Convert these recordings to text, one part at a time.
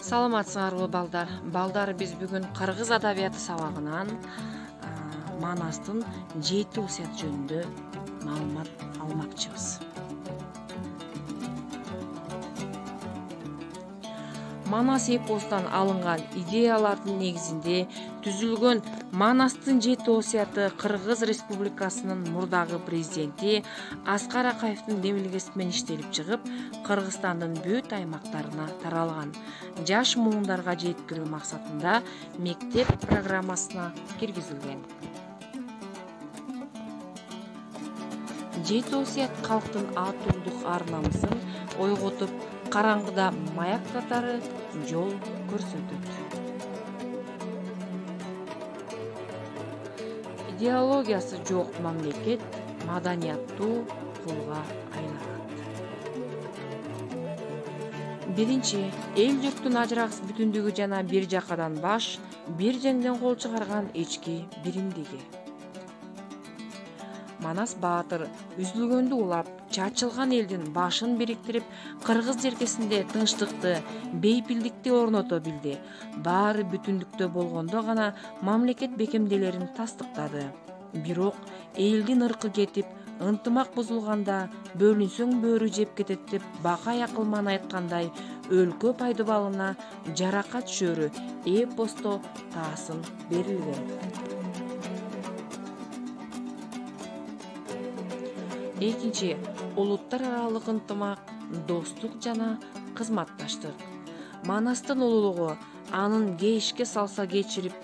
Саламатсыңарбы балдар, биз бүгүн кыргыз адабияты сабагынан Манастын 7 осуят жөнүндө маалымат алмакчыбыз. Манас эпостон алынган идеялардын негизинде түзүлгөн Манастын 7 осуяты Кыргыз Республикасынын мурдагы президенти Аскар Акаевдин демилгеси менен иштелип чыгып, Кыргызстандын бүт аймактарына таралган. Жаш муундарга жеткирүү максатында мектеп программасына киргизилген. 7 осуят калктын атуулдук ар-намысын ойготуп, караңгыда маяк катары жол көрсөтөт. Идеологиясы жок мамлекет маданияттуу кулга айланат. Биринчи, эл журттун ажырагыс бүтүндүгү жана бир жакадан баш, бир жеңден кол чыгарган ички биримдиги. Манас баатыр үзүлгөндү улап, чачылган элдин башын бириктирип, кыргыз жеркесинде тынчтыкты, бейпилдикти орното билди. Баары бүтүндүктө болгондо гана мамлекет бекемделерин тастыктады. Бирок элдин ыркы кетип, ынтымак бузулганда бөлүнсөң бөөрү жеп кетет деп Бакай акылман айткандай, өлкө пайдыбалына жаракат шөөрү эпосто таасын берилген. Экинчи, улуттар аралык ынтымак, достук жана кызматташтык. Манастын улуулугу анын кечке салса кечирип,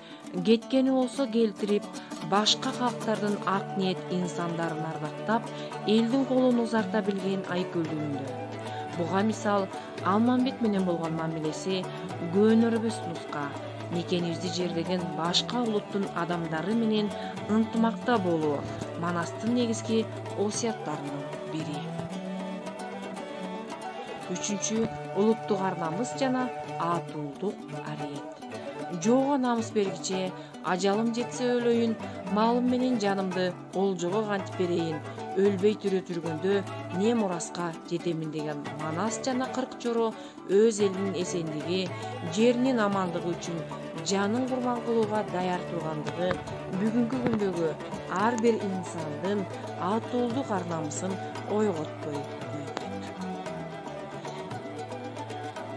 кеткени болсо келтирип, башка калктардын ак ниет инсандарын ардактап, элдин колун узарта билген айкөлдүгүндө. Буга мисал Алмамбет менен болгон мамилеси көөнөрбөс нуска, мекенибизди жерлеген башка улуттун адамдары менен ынтымакта болуу Манастын негизги осуяттарынын бири. Үчүнчү, улуттук ар-намыс жана атуулдук ареет. Жоого намыс бергиче, ажалым жетсе өлөйүн, малым менен жанымды олжого кантип берейин, өлбөй тирүү жүргөндө не мураска жетемин деген Манас жана Кыркчоро өз элинин эсендиги, жеринин амандыгы үчүн жанын курбан кылууга даяр тургандыгы бүгүнкү күндөгү ар бир инсандын атуулдук ар-намысын ойготпой койбойт.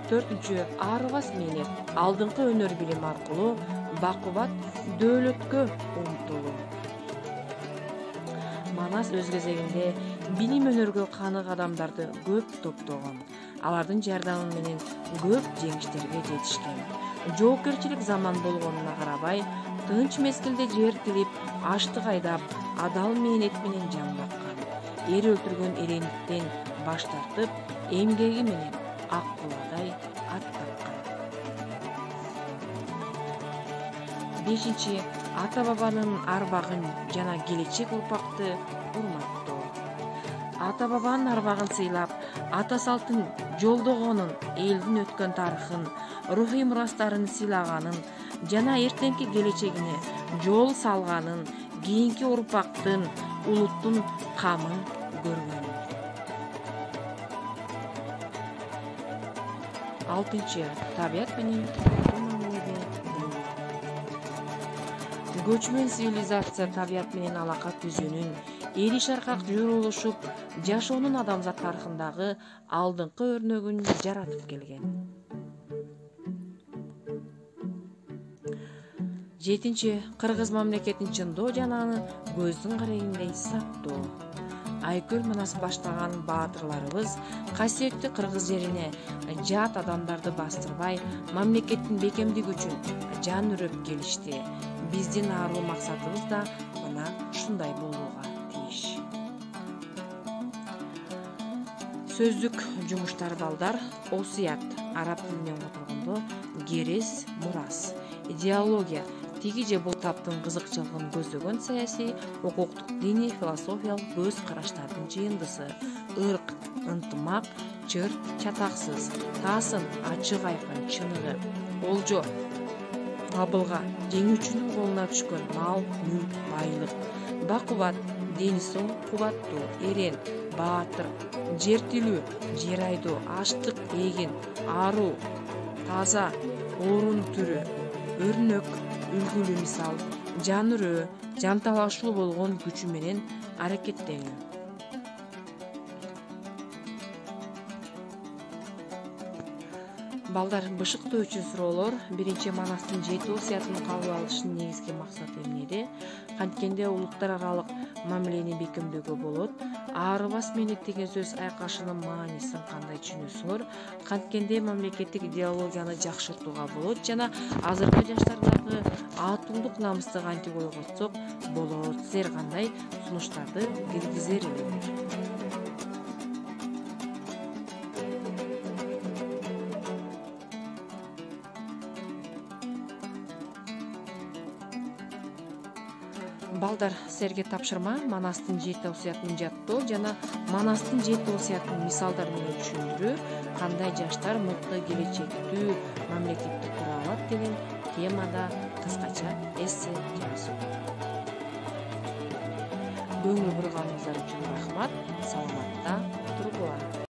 Төртүнчү, арыбас мээнет, алдыңкы өнөр билим аркылуу бакубат дөөлөткө умтулуу. Манас өз кезегинде билим өнөргө канык адамдарды көп топтогон. Алардын жардамы менен көп жеңиштерге жетишкен. Жоопкерчилик заман болгонуна карабай, тынч мезгилде жер тилип, аштык айдап, адал мээнет менен жан баккан. Эр өлтүргөн эрендиктен баш тартып, эмгеги менен ак куладай ат тапкан. Бешинчи, ата бабанын арбагын жана келечек урпакты урматтоо. Ата бабанын арбагын сыйлап, ата салтын жолдогонун, элдин өткөн тарыхын, рухий мурастарын сыйлаганын жана эртеңки келечегине жол салганын, кийинки урпактын, улуттун камын көргөн. Алтынчы, табият менен мамиледе болуу. Көчмөн цивилизация табият менен алака түзүүнүн, эри шаркак журулушуп, жашоонун адамзат тарыхындагы алдыңкы өрнөгүн жаратып келген. Жетинчи, кыргыз мамлекетин чындоо жана аны көздүн карегиндей сактоо. Айкөл Манас баштаган баатырларыбыз касиеттүү кыргыз жерине жат адамдарды бастырбай, мамлекеттин бекемдиги үчүн жан үрөп келишти. Биздин аруу максатыбыз да мына ушундай болууга тийиш. Сөздүк жумуштар балдар, осуят араб тилинен которгондо керес, мурас, идеология тиги же бул таптын кызыкчылыгын көздөгөн саясий, укуктук, диний, философиялык көз караштардын жыйындысы. Ирк, ынтымак, чыр, чатаксыз, таасын, ачык айкын, чыныгы, олжо, абылга, жеңүүчүнүн колуна түшкөн мал, мүлк, байлык, бакубат, дени соң кубаттуу, эрен, баатыр, жер тилүү, жер айдоо, ачтык, эгин, аруу, таза, оорунун түрү, өрнөк, үлгүлүү мисал, жанырөө, жанталашуу болгон күчү менен аракеттенүү. Балдар, бышыктоо үчүн суроолор. Биринчи, Манастын 7 осуятын кабыл алыштын негизги максаты эмнеде? Канткенде улуттар аралык мамилени бекемдөөгө болот. Аарыбас мээнет деген сөз айкашынын маанисин кандай түшүнөсүңөр? Канткенде мамлекеттик идеологияны жакшыртууга болот жана азыркы жаштардагы аатуулук намысты кантип койготсок болот? Силер кандай сунуштарды киргизер элеңер? Балдар, силерге тапшырма Манастын 7 осуятын жаттоо жана Манастын 7 осуятын мисалдар менен түшүндүрүү, кандай жаштар мыкты келечектүү мамлекетти кура алат деген темада кыскача эссе жазуу. Көңүл бурганыңыздар үчүн рахмат. Саламатта тургула.